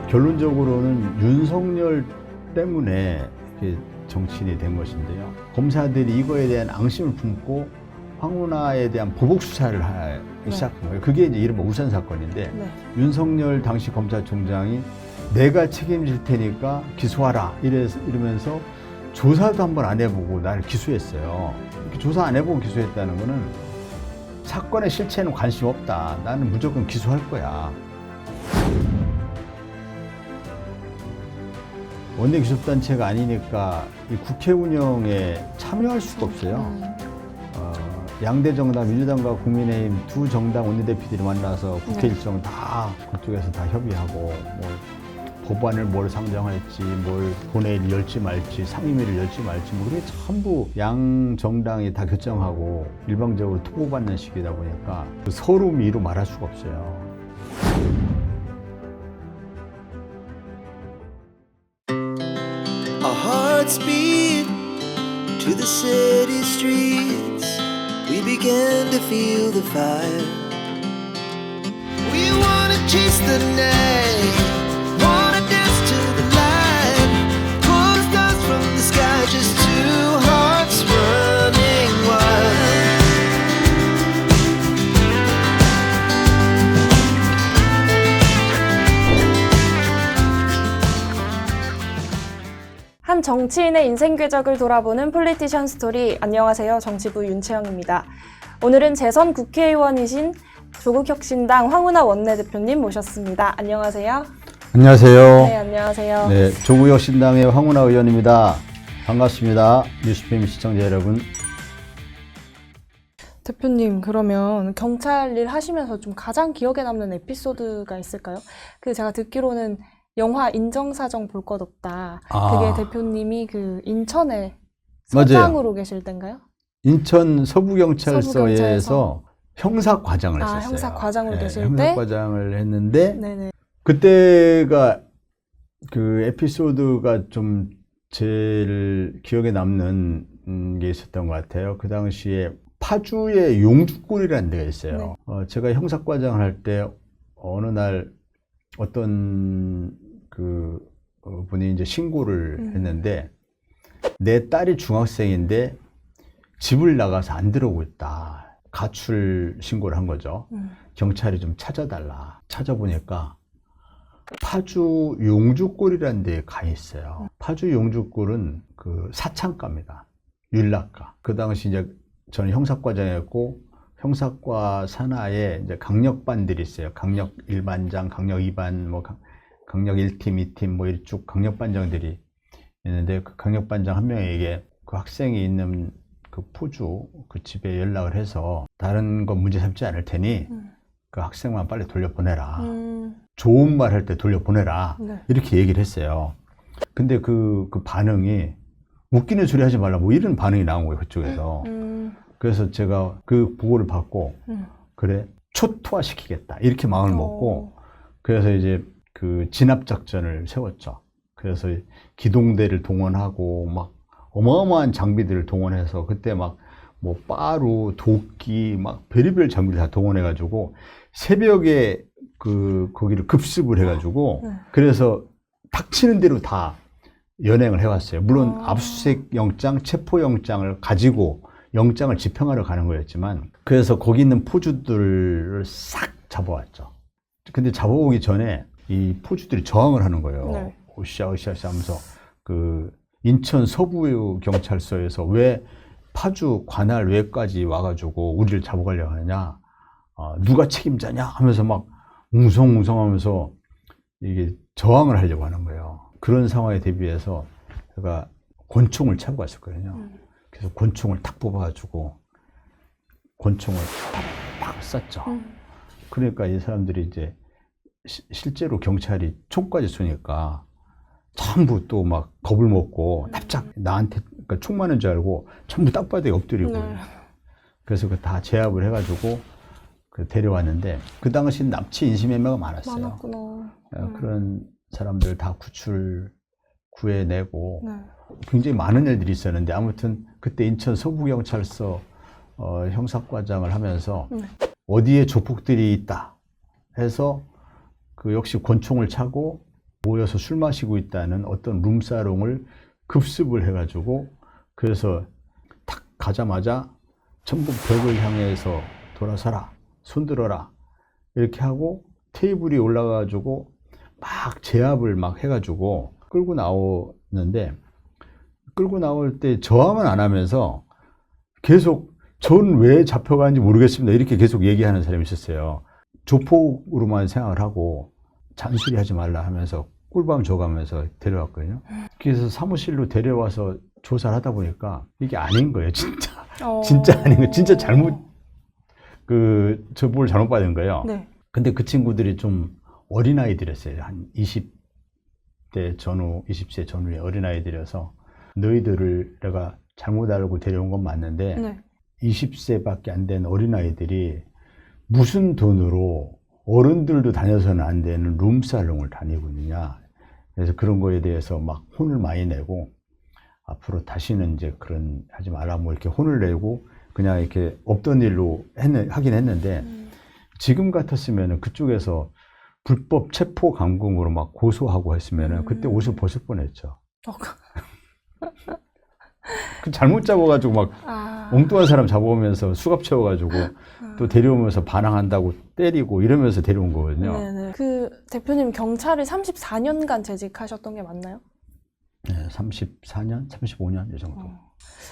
결론적으로는 윤석열 때문에 정치인이 된 것인데요. 검사들이 이거에 대한 앙심을 품고 황운하에 대한 보복 수사를 하기 시작한 거예요. 그게 이제 이른바 우산 사건인데 윤석열 당시 검찰총장이 내가 책임질 테니까 기소하라 이러면서 조사도 한번 안 해보고 나를 기소했어요. 이렇게 조사 안 해보고 기소했다는 거는 사건의 실체는 관심 없다. 나는 무조건 기소할 거야. 원내기소단체가 아니니까 이 국회 운영에 참여할 수가 없어요. 양대 정당, 민주당과 국민의힘 두 정당 원내대표들이 만나서 국회 일정 다 그쪽에서 다 협의하고 뭐 법안을 뭘 상정할지, 뭘 본회의를 열지 말지, 상임위를 열지 말지, 뭐 그게 전부 양 정당이 다 결정하고 일방적으로 통보받는 식이다 보니까 그 서름이 이루 말할 수가 없어요. Our hearts beat to the city streets. We began to feel the fire. We wanna chase the night, wanna dance to the light. Pull stars from the sky, just two hearts running wild. 한 정치인의 인생 궤적을 돌아보는 폴리티션 스토리. 안녕하세요. 정치부 윤채영입니다. 오늘은 재선 국회의원이신 조국혁신당 황운하 원내대표님 모셨습니다. 안녕하세요. 안녕하세요. 네, 안녕하세요. 네, 조국혁신당의 황운하 의원입니다. 반갑습니다. 뉴스팸 시청자 여러분. 대표님, 그러면 경찰 일 하시면서 좀 가장 기억에 남는 에피소드가 있을까요? 제가 듣기로는 영화 인정사정 볼 것 없다. 그게 대표님이 인천에 서장으로 계실 때인가요? 인천 서부경찰서에서 형사과장을 했었어요. 형사과장으로 계실 때? 형사과장을 했는데, 네네. 그때가 그 에피소드가 좀 제일 기억에 남는 게 있었던 것 같아요. 그 당시에 파주에 용주골이라는 데가 있어요. 제가 형사과장을 할 때 어느 날 어떤 분이 이제 신고를 했는데, 내 딸이 중학생인데 집을 나가서 안 들어오고 있다. 가출 신고를 한 거죠. 경찰이 좀 찾아달라. 찾아보니까 파주 용주골이라는 데에 가 있어요. 파주 용주골은 사창가입니다. 율락가. 그 당시 이제 저는 형사과장이었고, 형사과 산하에 이제 강력반들이 있어요. 강력 1반장, 강력 2반, 강력 1팀, 2팀, 뭐 이렇게 쭉 강력반장들이 있는데, 그 강력반장 한 명에게 그 학생이 있는 그 포주 그 집에 연락을 해서 다른 건 문제 삼지 않을 테니 그 학생만 빨리 돌려보내라. 좋은 말 할 때 돌려보내라. 이렇게 얘기를 했어요. 근데 그 반응이 웃기는 소리 하지 말라, 뭐 이런 반응이 나온 거예요, 그쪽에서. 그래서 제가 그 보고를 받고, 그래, 초토화시키겠다. 이렇게 마음을 먹고, 그래서 이제 그 진압작전을 세웠죠. 그래서 기동대를 동원하고, 막 어마어마한 장비들을 동원해서, 그때 막 뭐 빠루, 도끼, 막 별의별 장비를 다 동원해가지고, 새벽에 거기를 급습을 해가지고, 그래서 닥치는 대로 다 연행을 해왔어요. 물론 압수수색 영장, 체포 영장을 가지고 영장을 집행하러 가는 거였지만, 그래서 거기 있는 포주들을 싹 잡아왔죠. 근데 잡아오기 전에 이 포주들이 저항을 하는 거예요. 으쌰으쌰 하면서 인천 서부 경찰서에서 왜 파주 관할 외까지 와가지고 우리를 잡아가려고 하냐, 누가 책임자냐 하면서 막 웅성웅성하면서 이게 저항을 하려고 하는 거예요. 그런 상황에 대비해서 제가 권총을 차고 갔었거든요. 그래서 권총을 탁 뽑아가지고 권총을 팍 쐈죠. 그러니까 이 사람들이 이제 실제로 경찰이 총까지 쏘니까 전부 또 막 겁을 먹고 납작 나한테 총 맞는 줄 알고 전부 땅바닥에 엎드리고. 그래서 다 제압을 해가지고 데려왔는데, 그 당시 납치 인신매매가 많았어요. 많았구나. 그런 사람들 다 구해내고 굉장히 많은 일들이 있었는데, 아무튼 그때 인천 서부경찰서 형사과장을 하면서 어디에 조폭들이 있다 해서 역시 권총을 차고 모여서 술 마시고 있다는 어떤 룸사롱을 급습을 해가지고 그래서 탁 가자마자 전부 벽을 향해서 돌아서라, 손들어라 이렇게 하고 테이블이 올라가가지고 막 제압을 막 해가지고 끌고 나오는데 끌고 나올 때 저항은 안 하면서 계속 전 왜 잡혀가는지 모르겠습니다 이렇게 계속 얘기하는 사람이 있었어요. 조폭으로만 생각을 하고 잔소리 하지 말라 하면서 꿀밤 줘가면서 데려왔거든요. 그래서 사무실로 데려와서 조사를 하다 보니까 이게 아닌 거예요, 진짜. 진짜 아닌 거예요. 진짜 잘못, 저뭘 잘못 받은 거예요. 근데 그 친구들이 좀 어린아이들이었어요. 한 20대 전후, 20세 전후의 어린아이들이어서 너희들을 내가 잘못 알고 데려온 건 맞는데 20세밖에 안 된 어린아이들이 무슨 돈으로 어른들도 다녀서는 안 되는 룸살롱을 다니고 있느냐. 그래서 그런 거에 대해서 막 혼을 많이 내고 앞으로 다시는 이제 그런 하지 말라 뭐 이렇게 혼을 내고 그냥 이렇게 없던 일로 하긴 했는데 지금 같았으면은 그쪽에서 불법 체포 감금으로 막 고소하고 했으면은 그때 옷을 벗을 뻔했죠. 그 잘못 잡아가지고 막 엉뚱한 사람 잡아오면서 수갑 채워가지고 또 데려오면서 반항한다고 때리고 이러면서 데려온 거거든요. 네네. 그 대표님 경찰을 34년간 재직하셨던 게 맞나요? 네, 34년, 35년 이 정도.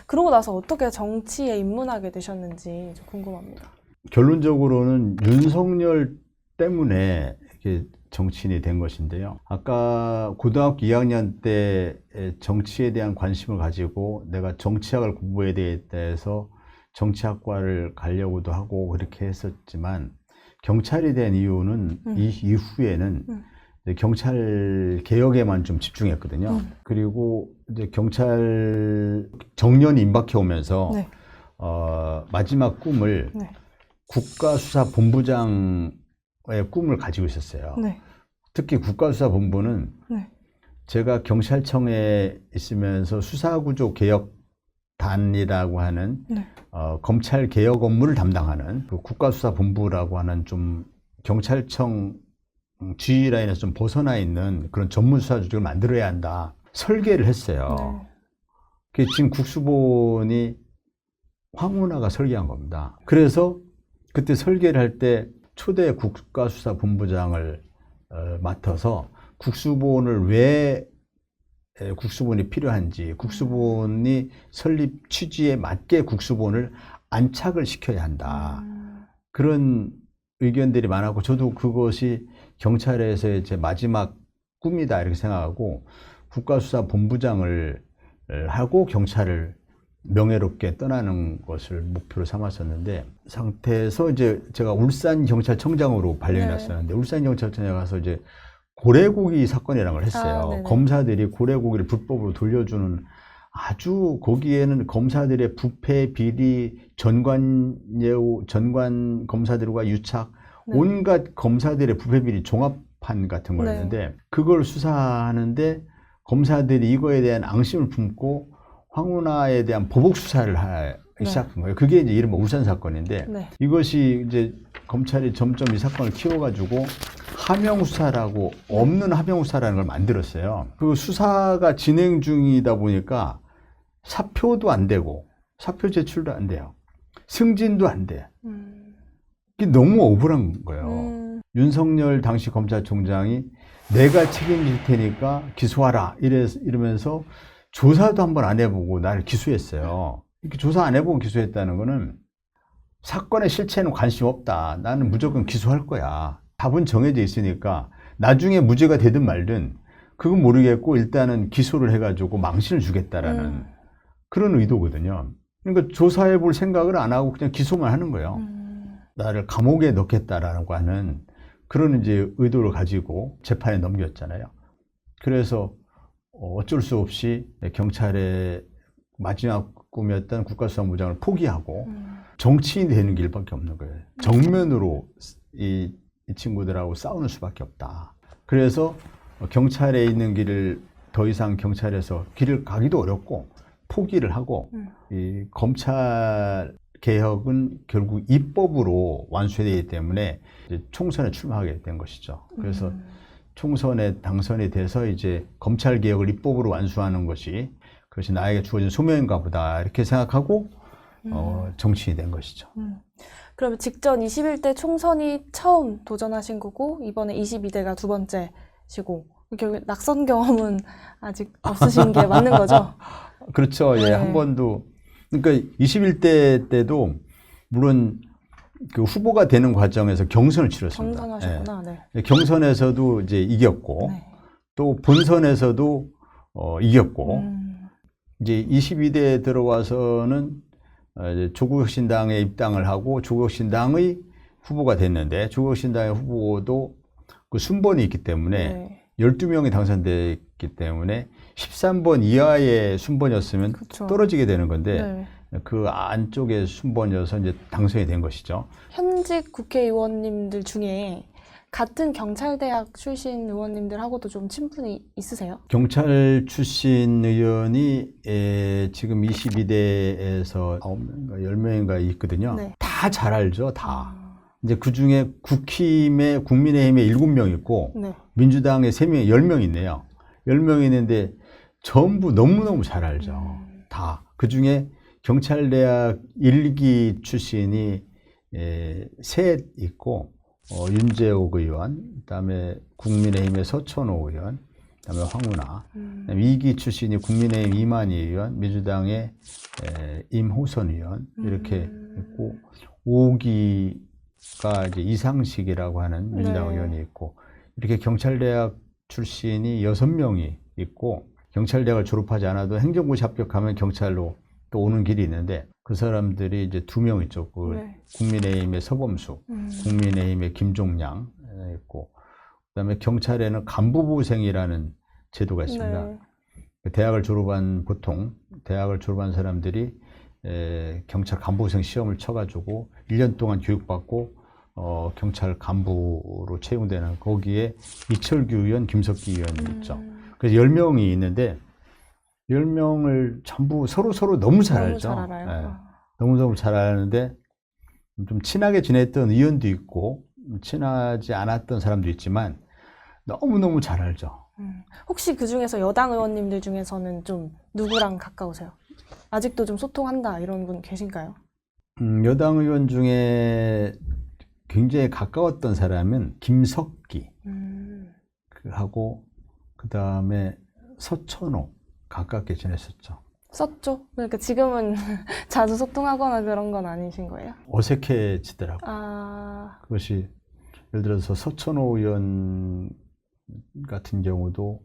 그러고 나서 어떻게 정치에 입문하게 되셨는지 좀 궁금합니다. 결론적으로는 윤석열 때문에 이렇게 정치인이 된 것인데요. 아까 고등학교 2학년 때 정치에 대한 관심을 가지고 내가 정치학을 공부해야 대해서 정치학과를 가려고도 하고 그렇게 했었지만 경찰이 된 이유는 이 이후에는 이제 경찰 개혁에만 좀 집중했거든요. 그리고 이제 경찰 정년이 임박해 오면서 마지막 꿈을 국가수사본부장의 꿈을 가지고 있었어요. 특히 국가수사본부는 제가 경찰청에 있으면서 수사구조 개혁단이라고 하는 검찰 개혁 업무를 담당하는 그 국가수사본부라고 하는 좀 경찰청 지휘 라인에서 좀 벗어나 있는 그런 전문 수사 조직을 만들어야 한다. 설계를 했어요. 그게 지금 국수본이 황운하가 설계한 겁니다. 그래서 그때 설계를 할 때 초대 국가수사본부장을 맡아서 국수본을 왜 국수본이 필요한지 국수본이 설립 취지에 맞게 국수본을 안착을 시켜야 한다. 그런 의견들이 많았고 저도 그것이 경찰에서의 제 마지막 꿈이다 이렇게 생각하고 국가수사본부장을 하고 경찰을 명예롭게 떠나는 것을 목표로 삼았었는데 상태에서 이제 제가 울산경찰청장으로 발령이 났었는데 울산경찰청장에 가서 이제 고래고기 사건이라는 걸 했어요. 검사들이 고래고기를 불법으로 돌려주는 아주 거기에는 검사들의 부패, 비리, 전관 검사들과 유착 온갖 검사들의 부패, 비리 종합판 같은 거였는데 그걸 수사하는데 검사들이 이거에 대한 앙심을 품고 황운하에 대한 보복 수사를 하기 시작한 거예요. 그게 이제 이른바 울산 사건인데 이것이 이제 검찰이 점점 이 사건을 키워가지고 하명 수사라고 없는 하명 수사라는 걸 만들었어요. 그 수사가 진행 중이다 보니까 사표도 안 되고 사표 제출도 안 돼요. 승진도 안 돼. 이게 너무 억울한 거예요. 윤석열 당시 검찰총장이 내가 책임질 테니까 기소하라 이러면서 조사도 한번 안 해보고 나를 기소했어요. 이렇게 조사 안 해보고 기소했다는 거는 사건의 실체는 관심 없다. 나는 무조건 기소할 거야. 답은 정해져 있으니까 나중에 무죄가 되든 말든 그건 모르겠고 일단은 기소를 해가지고 망신을 주겠다라는 그런 의도거든요. 그러니까 조사해 볼 생각을 안 하고 그냥 기소만 하는 거예요. 나를 감옥에 넣겠다라고 하는 그런 이제 의도를 가지고 재판에 넘겼잖아요. 그래서 어쩔 수 없이 경찰의 마지막 꿈이었던 국가수사본부장을 포기하고 정치인이 되는 길밖에 없는 거예요. 정면으로 이 친구들하고 싸우는 수밖에 없다. 그래서 경찰에 있는 길을 더 이상 경찰에서 길을 가기도 어렵고 포기를 하고 이 검찰 개혁은 결국 입법으로 완수되기 때문에 이제 총선에 출마하게 된 것이죠. 그래서 총선에 당선이 돼서 이제 검찰 개혁을 입법으로 완수하는 그것이 나에게 주어진 소명인가 보다 이렇게 생각하고 정치인이 된 것이죠. 그러면 직전 21대 총선이 처음 도전하신 거고 이번에 22대가 두 번째시고 결국 낙선 경험은 아직 없으신 게 맞는 거죠? 그렇죠. 예, 네. 한 번도. 그러니까 21대 때도 물론 그 후보가 되는 과정에서 경선을 치렀습니다. 경선하셨구나. 네. 예. 경선에서도 이제 이겼고 네. 또 본선에서도 이겼고 이제 22대에 들어와서는 이제 조국혁신당에 입당을 하고 조국혁신당의 후보가 됐는데 조국혁신당의 후보도 그 순번이 있기 때문에 네. 12명이 당선됐기 때문에 13번 이하의 순번이었으면 그쵸. 떨어지게 되는 건데 네. 그 안쪽에 순번이어서 이제 당선이 된 것이죠. 현직 국회의원님들 중에 같은 경찰대학 출신 의원님들하고도 좀 친분이 있으세요? 경찰 출신 의원이 지금 22대에서 9명인가 10명인가 있거든요. 네. 다 잘 알죠, 다. 이제 그 중에 국민의힘에 7명 있고 네. 민주당에 3명, 10명 있네요. 10명 있는데 전부 너무너무 잘 알죠. 다. 그 중에 경찰대학 1기 출신이 셋 있고, 윤재옥 의원, 그 다음에 국민의힘의 서천호 의원, 그 다음에 황운하, 2기 출신이 국민의힘 이만희 의원, 민주당의 임호선 의원, 이렇게 있고, 5기가 이제 이상식이라고 하는 민주당 네. 의원이 있고, 이렇게 경찰대학 출신이 6명이 있고, 경찰대학을 졸업하지 않아도 행정고시 합격하면 경찰로 또 오는 길이 있는데, 그 사람들이 이제 2명 있죠. 네. 국민의힘의 서범수, 국민의힘의 김종량 있고, 그다음에 경찰에는 간부부생이라는 제도가 있습니다. 네. 보통 대학을 졸업한 사람들이 경찰 간부부생 시험을 쳐가지고 1년 동안 교육받고 경찰 간부로 채용되는 거기에 이철규 의원, 김석기 의원이 있죠. 그래서 10명이 있는데 10명을 전부 서로 너무 잘 알죠. 잘 알아요. 예. 너무너무 잘 아는데 좀 친하게 지냈던 의원도 있고 친하지 않았던 사람도 있지만 너무너무 잘 알죠. 혹시 그 중에서 여당 의원님들 중에서는 좀 누구랑 가까우세요? 아직도 좀 소통한다 이런 분 계신가요? 여당 의원 중에 굉장히 가까웠던 사람은 김석기 하고 그 다음에 서천호 가깝게 지냈었죠. 썼죠? 그러니까 지금은 자주 소통하거나 그런 건 아니신 거예요? 어색해지더라고요. 아, 그것이 예를 들어서 서천호 의원 같은 경우도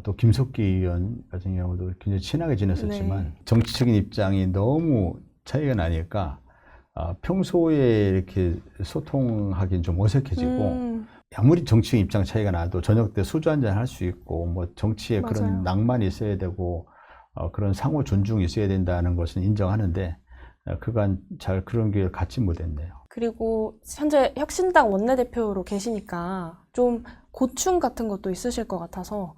또 김석기 의원 같은 경우도 굉장히 친하게 지냈었지만 네. 정치적인 입장이 너무 차이가 나니까 평소에 이렇게 소통하기는 좀 어색해지고 아무리 정치적 입장 차이가 나도 저녁 때 소주 한잔 할 수 있고 뭐 정치에 맞아요. 그런 낭만이 있어야 되고 그런 상호 존중이 있어야 된다는 것은 인정하는데 그간 잘 그런 게 갖지 못했네요. 그리고 현재 혁신당 원내대표로 계시니까 좀 고충 같은 것도 있으실 것 같아서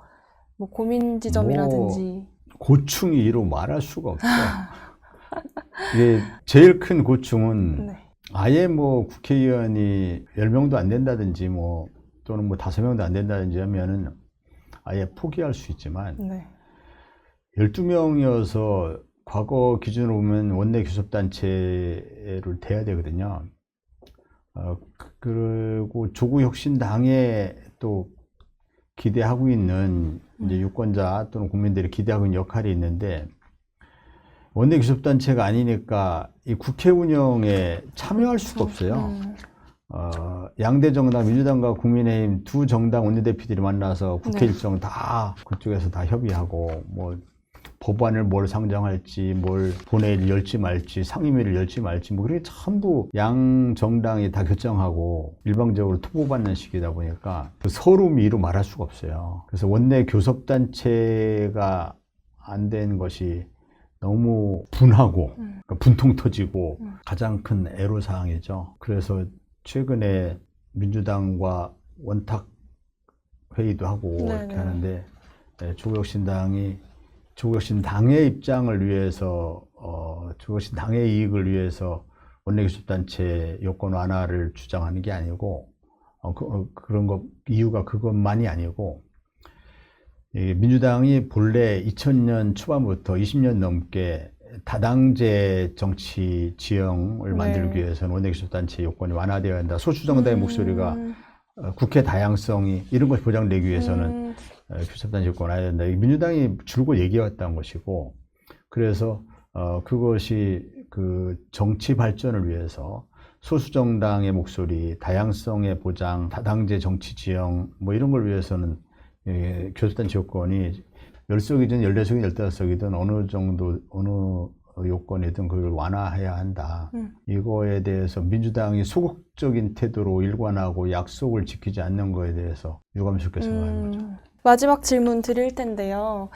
뭐 고민 지점이라든지 고충이 이루 말할 수가 없죠. 이게 제일 큰 고충은 네. 아예 뭐 국회의원이 10명도 안 된다든지 뭐 또는 뭐 5명도 안 된다든지 하면은 아예 포기할 수 있지만 네. 12명이어서 과거 기준으로 보면 원내 교섭단체를 돼야 되거든요. 그리고 조국혁신당에 또 기대하고 있는 이제 유권자 또는 국민들이 기대하고 있는 역할이 있는데 원내 교섭단체가 아니니까 이 국회 운영에 참여할 수가 없어요. 양대 정당, 민주당과 국민의힘 두 정당 원내대표들이 만나서 국회 네. 일정 다 그쪽에서 다 협의하고 뭐 법안을 뭘 상정할지, 뭘 본회의를 열지 말지, 상임위를 열지 말지, 뭐, 그게 전부 양 정당이 다 결정하고 일방적으로 투보받는 식이다 보니까 그 서름이 이루 말할 수가 없어요. 그래서 원내 교섭단체가 안 된 것이 너무 분하고, 그러니까 분통 터지고 가장 큰 애로사항이죠. 그래서 최근에 민주당과 원탁 회의도 하고 네네. 이렇게 하는데 조국혁신당의 입장을 위해서 조국혁신당의 이익을 위해서 원내교섭단체 요건 완화를 주장하는 게 아니고 그런 거 이유가 그것만이 아니고 이 민주당이 본래 2000년 초반부터 20년 넘게 다당제 정치 지형을 만들기 위해서는 원내교섭단체 요건이 완화되어야 한다. 소수정당의 목소리가 국회 다양성이 이런 것이 보장되기 위해서는 교섭단체 요건이 완화해야 된다. 민주당이 줄곧 얘기해왔던 것이고 그래서 그것이 그 정치 발전을 위해서 소수정당의 목소리, 다양성의 보장, 다당제 정치 지형 뭐 이런 걸 위해서는 교섭단체 요건이 10석이든 14석이든 15석이든 어느 정도 어느 요건이든 그걸 완화해야 한다. 이거에 대해서 민주당이 소극적인 태도로 일관하고 약속을 지키지 않는 거에 대해서 유감스럽게 생각하는 거죠. 마지막 질문 드릴 텐데요.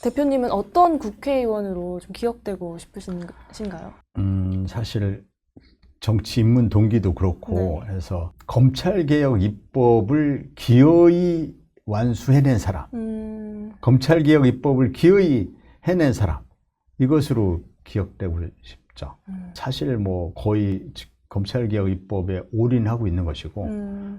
대표님은 어떤 국회의원으로 좀 기억되고 싶으신가요? 사실 정치 입문 동기도 그렇고 해서 검찰개혁 입법을 기어이 완수해낸 사람, 검찰개혁 입법을 기어이 해낸 사람, 이것으로 기억되고 싶죠. 사실 뭐 거의 검찰개혁 입법에 올인하고 있는 것이고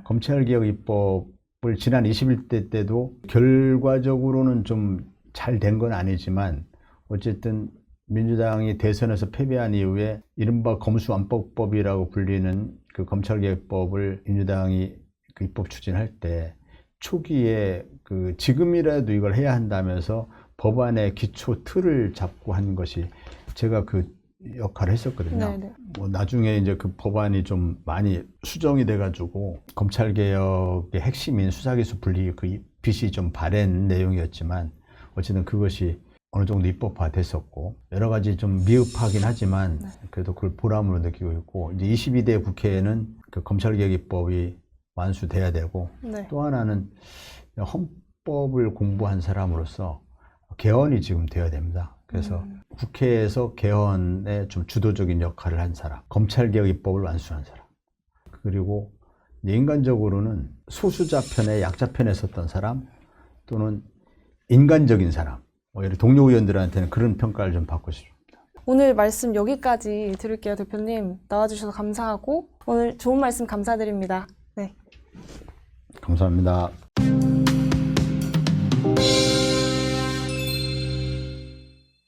검찰개혁 입법을 지난 21대 때도 결과적으로는 좀 잘 된 건 아니지만 어쨌든 민주당이 대선에서 패배한 이후에 이른바 검수완법법이라고 불리는 그 검찰개혁법을 민주당이 그 입법 추진할 때 초기에 그 지금이라도 이걸 해야 한다면서 법안의 기초 틀을 잡고 한 것이 제가 그 역할을 했었거든요. 네네. 뭐 나중에 이제 그 법안이 좀 많이 수정이 돼가지고 검찰개혁의 핵심인 수사기소 분리 그 빛이 좀 바랜 내용이었지만 어쨌든 그것이 어느 정도 입법화 됐었고 여러 가지 좀 미흡하긴 하지만 그래도 그걸 보람으로 느끼고 있고 이제 22대 국회에는 그 검찰개혁 입법이 완수돼야 되고 또 하나는 헌법을 공부한 사람으로서 개헌이 지금 되어야 됩니다. 그래서 국회에서 개헌에 좀 주도적인 역할을 한 사람, 검찰개혁 입법을 완수한 사람, 그리고 인간적으로는 소수자 편에 약자 편에 섰던 사람 또는 인간적인 사람, 예를 동료 의원들한테는 그런 평가를 좀 받고 싶습니다. 오늘 말씀 여기까지 들을게요. 대표님 나와주셔서 감사하고 오늘 좋은 말씀 감사드립니다. 네. 감사합니다.